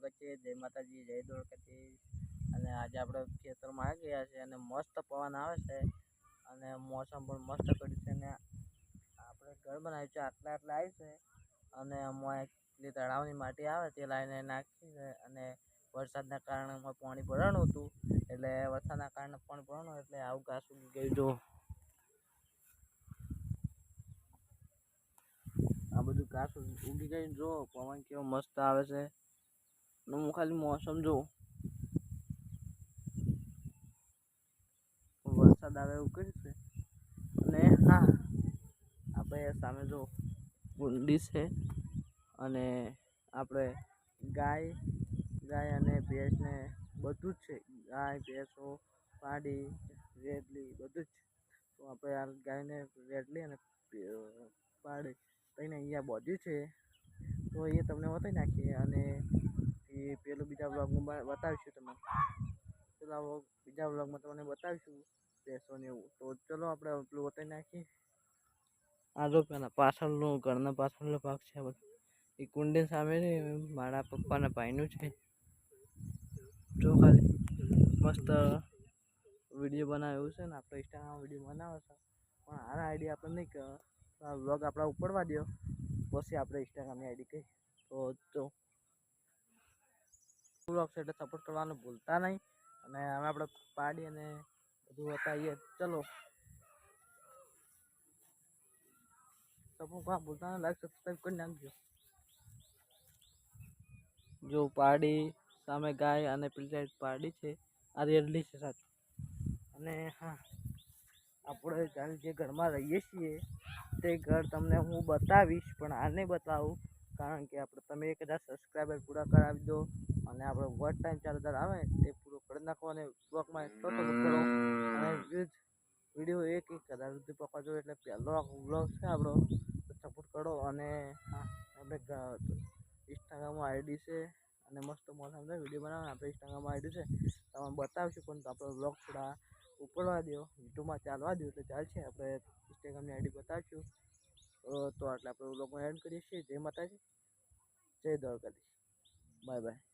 સ્વાગત છે। જય માતાજી, જય દ્વારકાધીશ। અને આજે આપણે ખેતરમાં આવી ગયા છે અને મસ્ત પવન આવે છે અને મોસમ પણ મસ્ત કર્યું છે અને આપણે ઘર બનાવ્યું છે। આટલા આવી છે અને એમાં પેલી તળાવની માટી આવે તે લાવીને નાખી છે અને વરસાદના કારણે પાણી ભરાણું હતું એટલે વરસાદના કારણે પાણી ભરાણું એટલે આવું ઘાસ ઉગી ગયું। જો આ બધું ઘાસ ઉગી ગયું, જો પવન કેવો મસ્ત આવે છે। હું ખાલી મોસમ જો વરસાદ આવે એવું કર્યું છે અને હા આપણે સામે જો કુંડી છે અને આપણે ગાય અને ભેંસને બધું જ છે। ગાય ભેંસો પાડી રેડલી બધું જ। તો આપણે આ ગાયને રેડલી અને પાડી તઈને અહીંયા બોધ્યું છે તો એ તમને બતાવી નાખીએ અને એ પેલું બીજા બ્લોગમાં બતાવીશું તમને। પેલા બીજા બ્લોગમાં તમને બતાવીશું ભેંસોને એવું। તો ચલો આપણે પેલું બતાવી નાખીએ। આ જો પેલા પાછળનો ઘરના પાછળનો ભાગ છે બધો એ કુંડી સામે છે, મારા પપ્પાના ભાઈનું છે। જો ખાલી મસ્ત વિડીયો બનાવ્યું છે ને આપણે ઇન્સ્ટાગ્રામ વિડીયો બનાવે છે પણ આ આઈડી આપણે નહીં કે વ્લોગ આપણા ઉપડવા દો પછી આપણે ઇન્સ્ટાગ્રામની આઈડી કહી। તો જો વ્લોગ છે એટલે સપોર્ટ કરવાનું ભૂલતા નહીં અને હવે આપણે પાડી અને બધું બતાવીએ। ચલો સપોર્ટ કરવા ભૂલતા નહીં, લાઈક સબસ્ક્રાઈબ કરી નાખજો। જો પાડી સામે ગાય અને પેલી સાઈડ પાડી છે, આ રેડલી છે સાથે। અને હા આપણે જે ઘરમાં રહીએ છીએ તે ઘર તમને હું બતાવીશ પણ આ નહીં બતાવું કારણ કે આપણે તમે 1000 સબસ્ક્રાઈબર પૂરા કરાવી દો અને આપણે વોચ ટાઈમ 4000 આવે તે પૂરો કરી નાખો અને બ્લોગમાં એટલો સપોર્ટ કરો અને વિડીયો 1000 સુધી પકડજો એટલે પહેલો બ્લોગ છે આપણો, તો સપોર્ટ કરો। અને હા આપણે ઇન્સ્ટાગ્રામમાં આઈડી છે અને મસ્ત મોસમ છે વિડીયો બનાવવાના આપણે ઇન્સ્ટાગ્રામમાં આઈડી છે તમે બતાવશું પણ આપણો બ્લોગ થોડા ઉપડવા દો, યુટ્યુબમાં ચાલવા દો તો ચાલશે। આપણે ઇન્સ્ટાગ્રામની આઈડી બતાવીશું તો એટલે આપણે બ્લોગમાં એડ કરીએ છીએ। જય માતાજી, જય દ્વારકાધીશ, બાય બાય।